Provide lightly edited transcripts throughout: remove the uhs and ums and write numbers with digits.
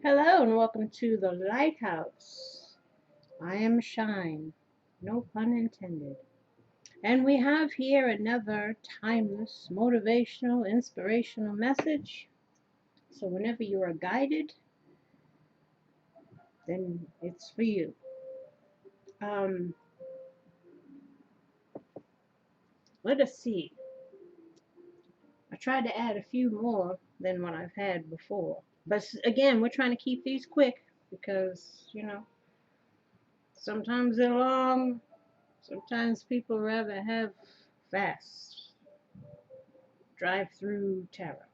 Hello and welcome to the Lighthouse. I am Shine, no pun intended. And we have here another timeless, motivational, inspirational message. So whenever you are guided, then it's for you. Let us see. I tried to add a few more than what I've had before. But again, we're trying to keep these quick because, sometimes they're long. Sometimes people rather have fast. Drive-through terror,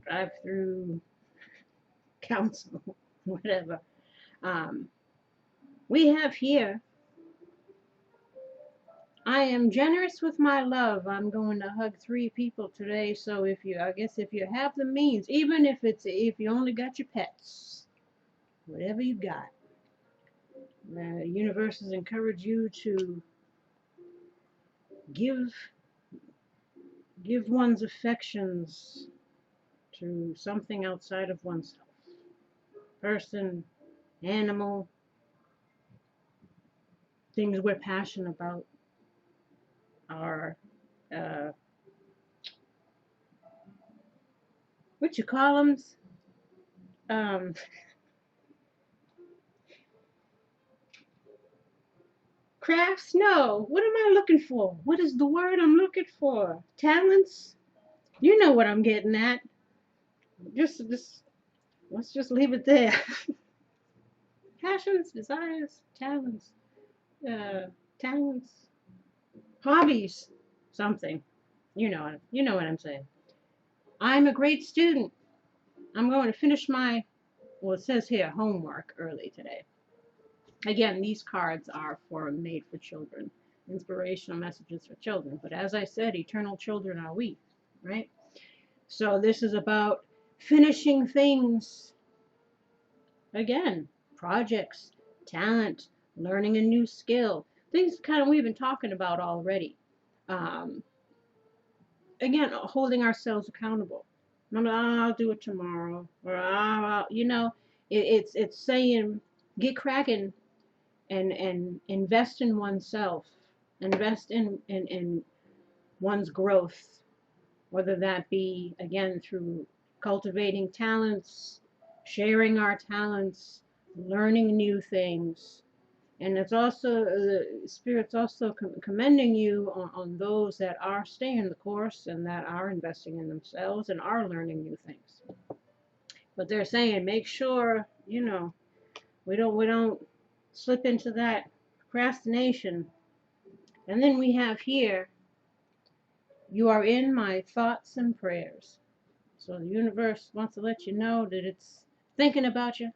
drive-through counsel, whatever. We have here, I am generous with my love. I'm going to hug 3 people today. So if you have the means, even if you only got your pets, whatever you got, the universe has encouraged you to give one's affections to something outside of oneself. Person, animal, things we're passionate about are what you call them? Crafts? No. What am I looking for? What is the word I'm looking for? Talents? You know what I'm getting at. Just let's just leave it there. Passions, desires, talents, talents, hobbies, something. You know what I'm saying. I'm a great student. I'm going to finish my, well, it says here homework early today. Again, these cards are made for children, inspirational messages for children. But as I said, eternal children are we, right? So this is about finishing things. Again, projects, talent, learning a new skill, things kind of we've been talking about already. Again, holding ourselves accountable. I'll do it tomorrow, or it's saying get cracking and invest in oneself, invest in one's growth, whether that be, again, through cultivating talents, sharing our talents, learning new things. And it's also, the Spirit's also commending you on those that are staying the course and that are investing in themselves and are learning new things. But they're saying, make sure, we don't slip into that procrastination. And then we have here, you are in my thoughts and prayers. So the universe wants to let you know that it's thinking about you.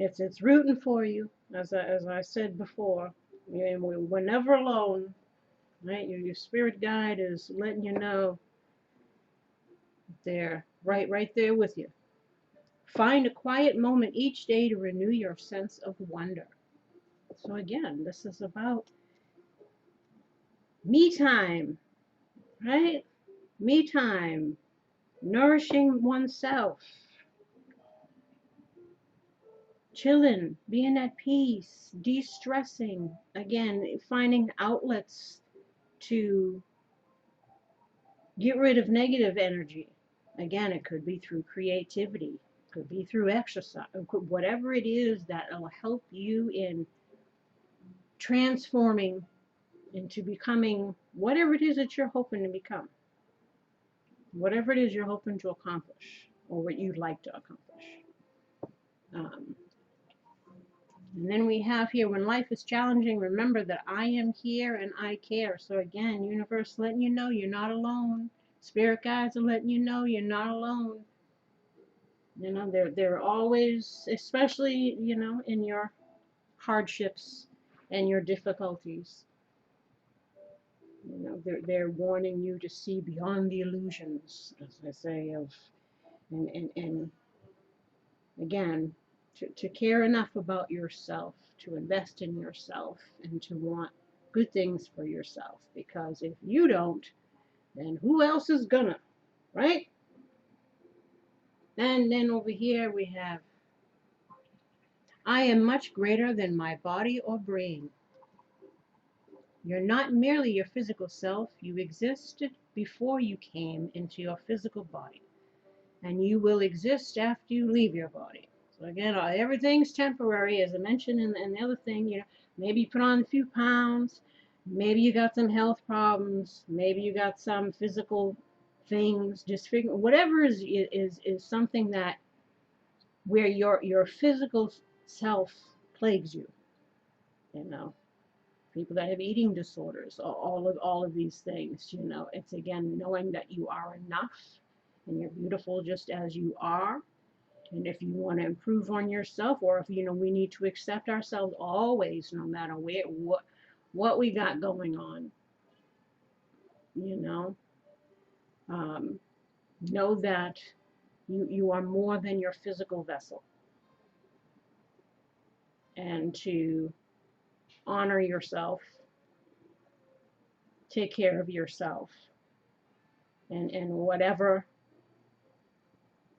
It's rooting for you, as I said before. We're never alone, right? Your spirit guide is letting you know they're right there with you. Find a quiet moment each day to renew your sense of wonder. So again, this is about me time, right? Me time, nourishing oneself, chilling, being at peace, de-stressing. Again, finding outlets to get rid of negative energy. Again, it could be through creativity, it could be through exercise, whatever it is that will help you in transforming into becoming whatever it is that you're hoping to become, whatever it is you're hoping to accomplish, or what you'd like to accomplish. And then we have here, when life is challenging, remember that I am here and I care. So again, universe letting you know you're not alone. Spirit guides are letting you know you're not alone. They're always, especially, in your hardships and your difficulties. They're warning you to see beyond the illusions, as I say, and again, to care enough about yourself, to invest in yourself, and to want good things for yourself. Because if you don't, then who else is gonna, right? And then over here we have, I am much greater than my body or brain. You're not merely your physical self. You existed before you came into your physical body, and you will exist after you leave your body. So again, everything's temporary, as I mentioned in the other thing. Maybe you put on a few pounds, maybe you got some health problems, maybe you got some physical things, disfigure, whatever is something that where your physical self plagues you. You know, people that have eating disorders, all of these things. It's again knowing that you are enough and you're beautiful just as you are. And if you want to improve on yourself, or if we need to accept ourselves always, no matter what we got going on, you know, um, know that you are more than your physical vessel, and to honor yourself, take care of yourself, and whatever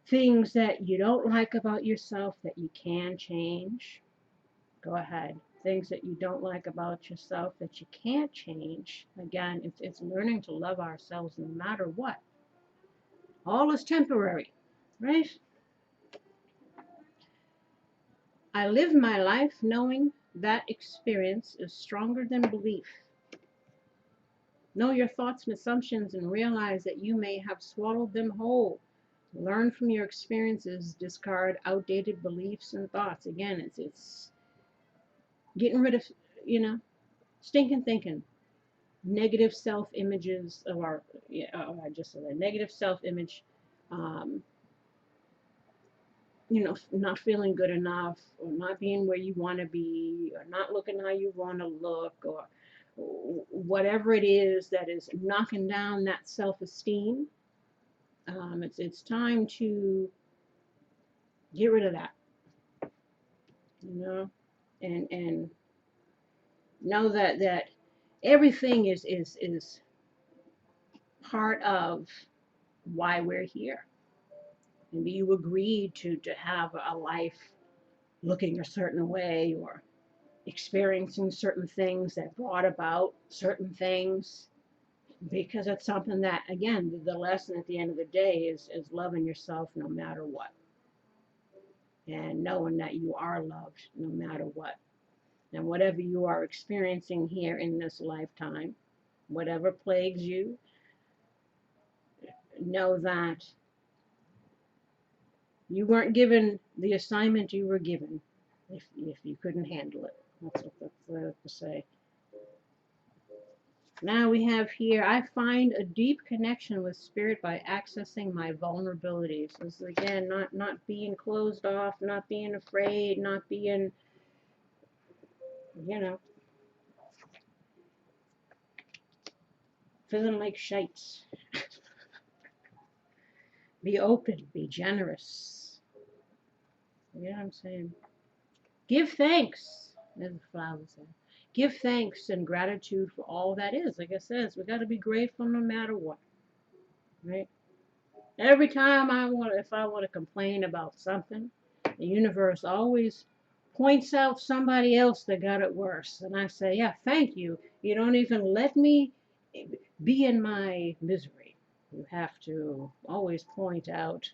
things that you don't like about yourself that you can change, go ahead. Things that you don't like about yourself that you can't change, again, it's learning to love ourselves no matter what. All is temporary, right? I live my life knowing that experience is stronger than belief. Know your thoughts and assumptions and realize that you may have swallowed them whole. Learn from your experiences, discard outdated beliefs and thoughts. Again, it's getting rid of, stinking thinking, negative self-images of our, I just said that, negative self-image, um, not feeling good enough, or not being where you want to be, or not looking how you want to look, or whatever it is that is knocking down that self-esteem. It's time to get rid of that, and know that everything is part of why we're here. Maybe you agreed to have a life looking a certain way, or experiencing certain things that brought about certain things, because it's something that, again, the lesson at the end of the day is loving yourself no matter what, and knowing that you are loved no matter what. And whatever you are experiencing here in this lifetime, whatever plagues you, know that you weren't given the assignment you were given if you couldn't handle it. That's what I have to say. Now we have here, I find a deep connection with spirit by accessing my vulnerabilities. This is again not being closed off, not being afraid, not being, feeling like shites. Be open, be generous. You know what I'm saying? Give thanks, as the flower said. Give thanks and gratitude for all that is. Like I said, we got to be grateful no matter what, right? Every time if I want to complain about something, the universe always points out somebody else that got it worse. And I say, yeah, thank you. You don't even let me be in my misery. You have to always point out.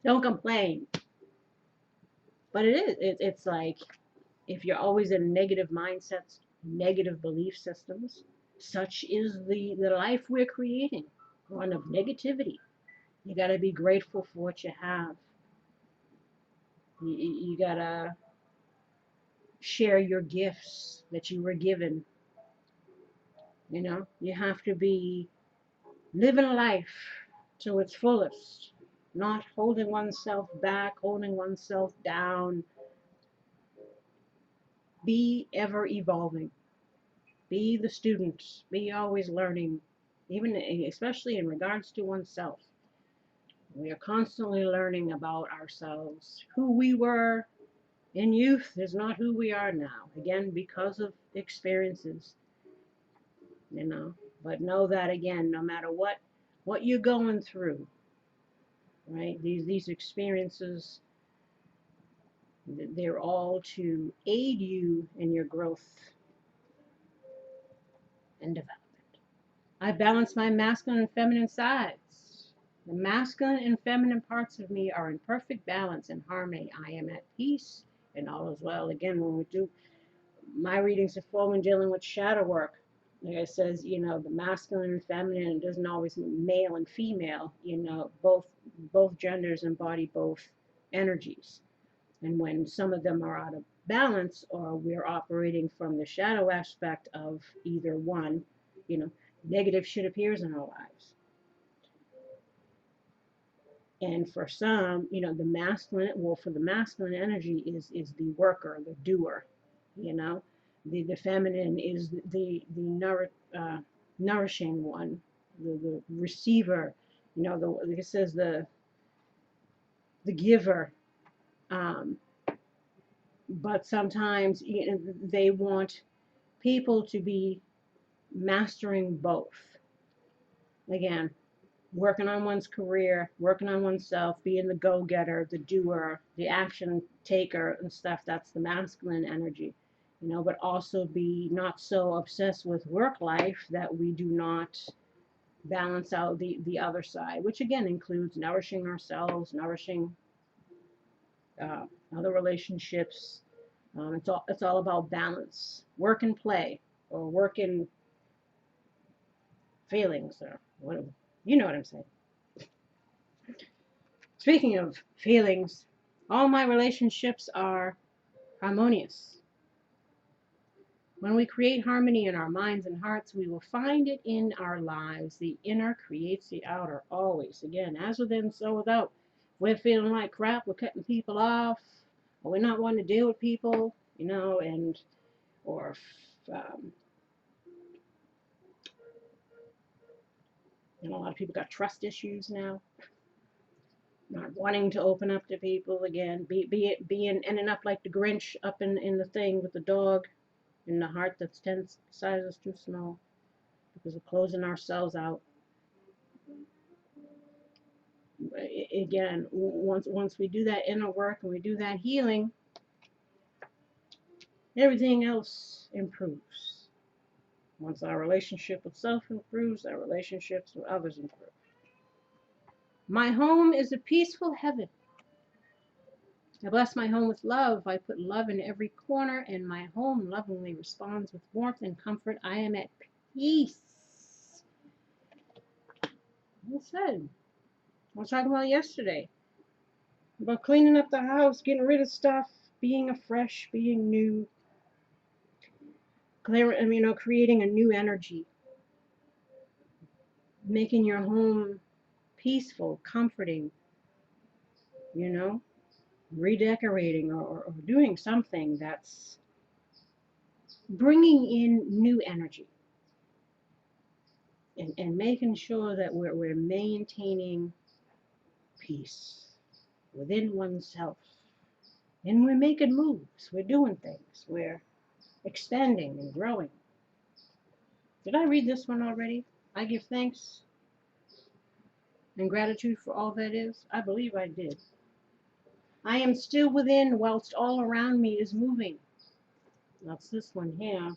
Don't complain. But it's like, if you're always in negative mindsets, negative belief systems, such is the life we're creating, one of negativity. You got to be grateful for what you have. You got to share your gifts that you were given. You have to be living life to its fullest, not holding oneself back, holding oneself down. Be ever evolving. Be the student. Be always learning, even especially in regards to oneself. We are constantly learning about ourselves. Who we were in youth is not who we are now. Again, because of experiences, But know that, again, no matter what you're going through, right? These experiences, they're all to aid you in your growth and development. I balance my masculine and feminine sides. The masculine and feminine parts of me are in perfect balance and harmony. I am at peace and all is well. Again, when we do my readings are for when dealing with shadow work, like I says, the masculine and feminine doesn't always mean male and female. Both genders embody both energies. And when some of them are out of balance or we're operating from the shadow aspect of either one, negative shit appears in our lives. And for some, the masculine, for the masculine energy is the worker, the doer, The feminine is the nourishing one, the receiver, like it says, the giver. But sometimes they want people to be mastering both. Again, working on one's career, working on oneself, being the go-getter, the doer, the action taker and stuff. That's the masculine energy, but also be not so obsessed with work life that we do not balance out the other side, which again includes nourishing ourselves, nourishing other relationships. It's all about balance, work and play, or work and feelings, or whatever. You know what I'm saying. Speaking of feelings, all my relationships are harmonious. When we create harmony in our minds and hearts, we will find it in our lives. The inner creates the outer, always. Again, as within, so without. If we're feeling like crap, we're cutting people off, or we're not wanting to deal with people, or a lot of people got trust issues now. Not wanting to open up to people again, being ending up like the Grinch up in the thing with the dog in the heart that's 10 sizes too small because of closing ourselves out. Again, once we do that inner work and we do that healing, everything else improves. Once our relationship with self improves, our relationships with others improve. My home is a peaceful heaven. I bless my home with love. I put love in every corner, and my home lovingly responds with warmth and comfort. I am at peace. Well said. I was talking about yesterday, about cleaning up the house, getting rid of stuff, being afresh, being new, creating a new energy, making your home peaceful, comforting, redecorating or doing something that's bringing in new energy and making sure that we're maintaining peace within oneself. And we're making moves, we're doing things, we're expanding and growing. Did I read this one already? I give thanks and gratitude for all that is. I believe I did. I am still within whilst all around me is moving. That's this one here.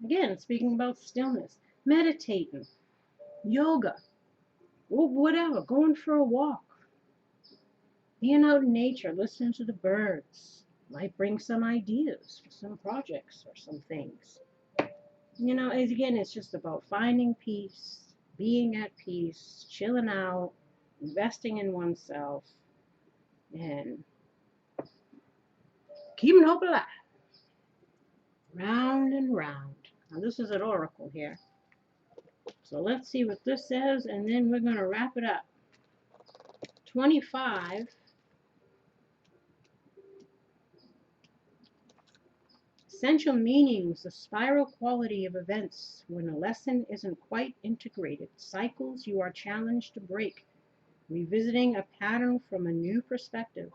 Again, speaking about stillness, meditating, yoga, whatever, going for a walk, being out in nature, listening to the birds might bring some ideas for some projects or some things. Again, it's just about finding peace, being at peace, chilling out, investing in oneself, and keeping hope alive. Round and round. Now, this is an oracle here. So let's see what this says, and then we're going to wrap it up. 25. Essential meanings, the spiral quality of events when a lesson isn't quite integrated. Cycles you are challenged to break. Revisiting a pattern from a new perspective.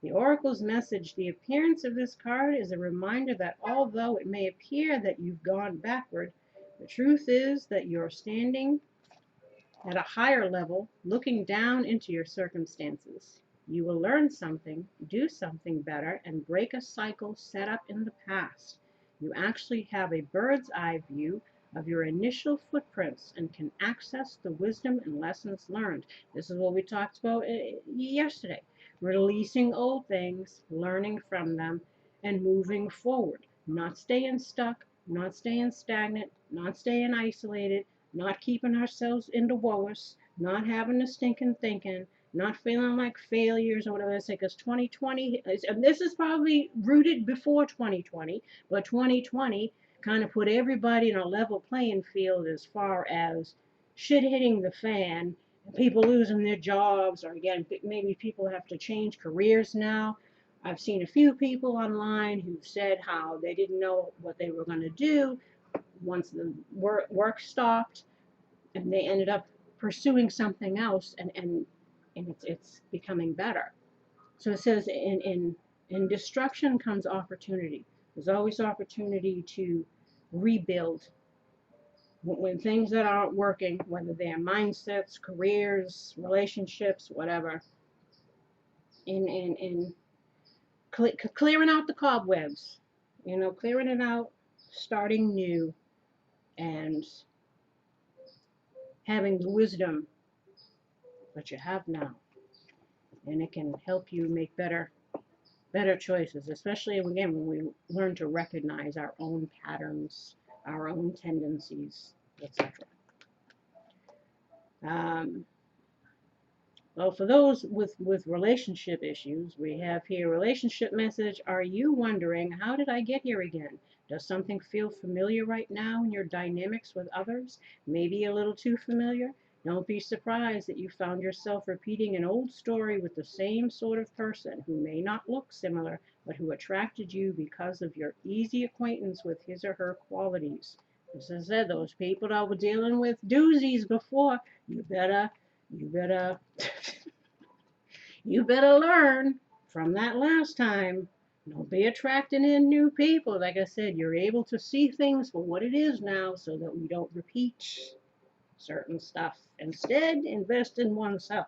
The Oracle's message, the appearance of this card is a reminder that although it may appear that you've gone backward, the truth is that you're standing at a higher level, looking down into your circumstances. You will learn something, do something better, and break a cycle set up in the past. You actually have a bird's eye view of your initial footprints and can access the wisdom and lessons learned. This is what we talked about yesterday. Releasing old things, learning from them, and moving forward. Not staying stuck, not staying stagnant, not staying isolated, not keeping ourselves in the woes, not having the stinking thinking, not feeling like failures or whatever. It's like, because 2020, and this is probably rooted before 2020, but 2020 kind of put everybody in a level playing field as far as shit hitting the fan, people losing their jobs, or again, maybe people have to change careers now. I've seen a few people online who've said how they didn't know what they were going to do once the work stopped, and they ended up pursuing something else, and it's becoming better. So it says in destruction comes opportunity. There's always opportunity to rebuild when things that aren't working, whether they're mindsets, careers, relationships, whatever. In clearing out the cobwebs, clearing it out, starting new, and having the wisdom that you have now, and it can help you make better choices, especially again when we learn to recognize our own patterns, our own tendencies, etc. Well, for those with relationship issues, we have here relationship message. Are you wondering, how did I get here again? Does something feel familiar right now in your dynamics with others? Maybe a little too familiar? Don't be surprised that you found yourself repeating an old story with the same sort of person who may not look similar, but who attracted you because of your easy acquaintance with his or her qualities. As I said, those people that were dealing with doozies before, you better you better learn from that last time. Don't be attracting in new people. Like I said, you're able to see things for what it is now so that we don't repeat certain stuff. Instead, invest in oneself.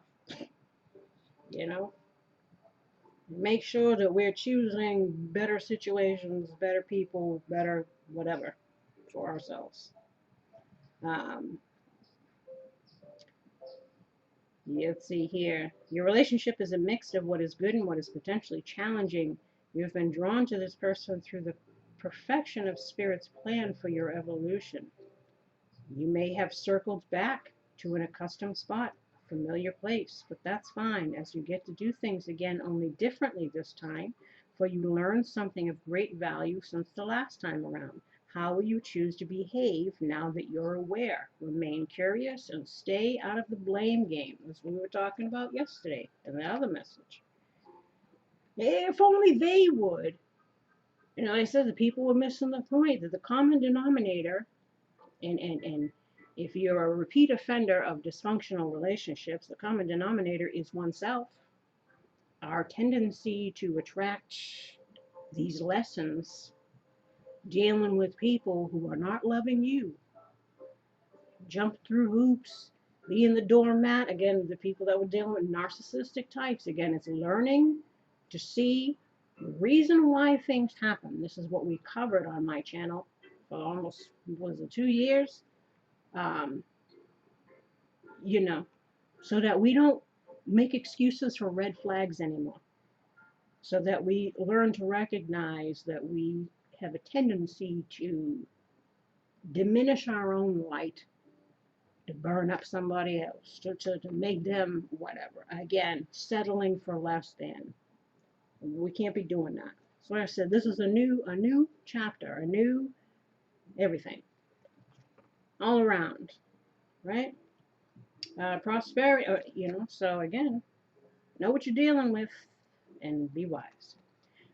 Make sure that we're choosing better situations, better people, better whatever for ourselves. Let's see here. Your relationship is a mix of what is good and what is potentially challenging. You've been drawn to this person through the perfection of Spirit's plan for your evolution. You may have circled back to an accustomed spot, familiar place, but that's fine, as you get to do things again, only differently this time, for you learned something of great value since the last time around. How will you choose to behave now that you're aware? Remain curious and stay out of the blame game, as we were talking about yesterday in the other message. If only they would. I said the people were missing the point, that the common denominator, and if you're a repeat offender of dysfunctional relationships, the common denominator is oneself. Our tendency to attract these lessons dealing with people who are not loving you, jump through hoops, being the doormat. Again, the people that were dealing with narcissistic types. Again, it's learning to see the reason why things happen. This is what we covered on my channel for almost, 2 years? So that we don't make excuses for red flags anymore. So that we learn to recognize that we have a tendency to diminish our own light, to burn up somebody else, to make them whatever. Again, settling for less than. We can't be doing that. So like I said, this is a new chapter, a new everything, all around, right? Prosperity, so again, know what you're dealing with and be wise.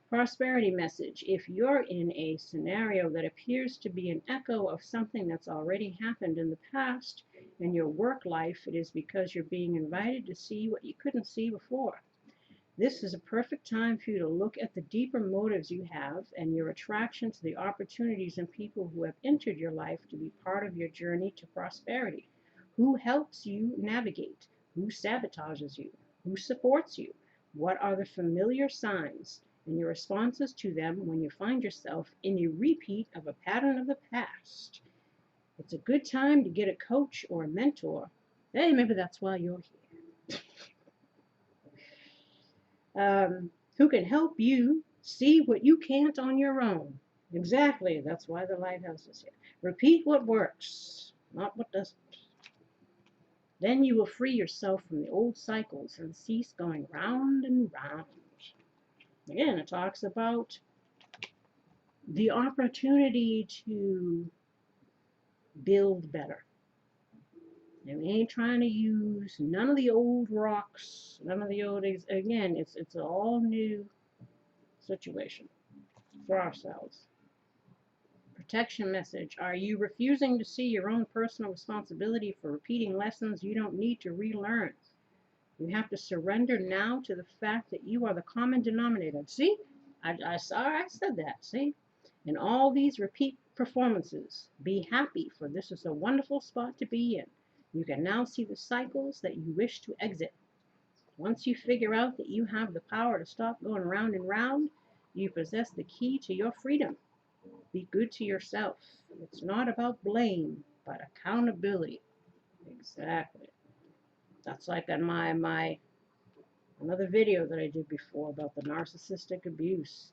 Prosperity message. If you're in a scenario that appears to be an echo of something that's already happened in the past in your work life, it is because you're being invited to see what you couldn't see before. This is a perfect time for you to look at the deeper motives you have and your attraction to the opportunities and people who have entered your life to be part of your journey to prosperity. Who helps you navigate? Who sabotages you? Who supports you? What are the familiar signs and your responses to them when you find yourself in a repeat of a pattern of the past? It's a good time to get a coach or a mentor. Hey, maybe that's why you're here. Who can help you see what you can't on your own. Exactly, that's why the Lighthouse is here. Repeat what works, not what doesn't. Then you will free yourself from the old cycles and cease going round and round. Again, it talks about the opportunity to build better. And we ain't trying to use none of the old rocks, none of the old, again, it's an all new situation for ourselves. Protection message. Are you refusing to see your own personal responsibility for repeating lessons you don't need to relearn? You have to surrender now to the fact that you are the common denominator. See? I said that. See? In all these repeat performances, be happy, for this is a wonderful spot to be in. You can now see the cycles that you wish to exit. Once you figure out that you have the power to stop going round and round, you possess the key to your freedom. Be good to yourself. It's not about blame, but accountability. Exactly. That's like on my another video that I did before about the narcissistic abuse.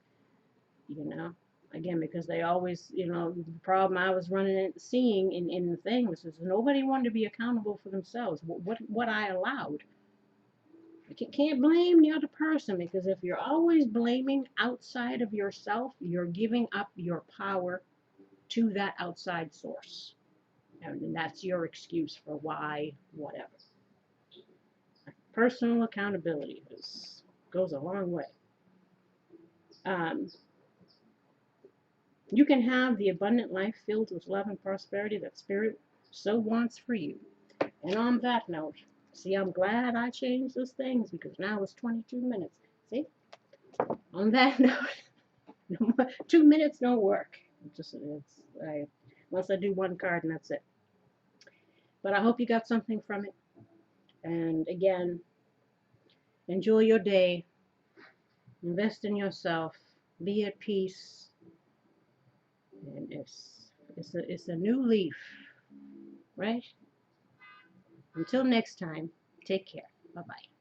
Again, because they always, the problem I was seeing in the thing was nobody wanted to be accountable for themselves. What I allowed. You can't blame the other person, because if you're always blaming outside of yourself, you're giving up your power to that outside source. And that's your excuse for why, whatever. Personal accountability goes a long way. You can have the abundant life filled with love and prosperity that Spirit so wants for you. And on that note, see, I'm glad I changed those things, because now it's 22 minutes. See? On that note, 2 minutes don't work. Unless I do one card and that's it. But I hope you got something from it. And again, enjoy your day. Invest in yourself. Be at peace. And it's a new leaf, right? Until next time, take care. Bye-bye.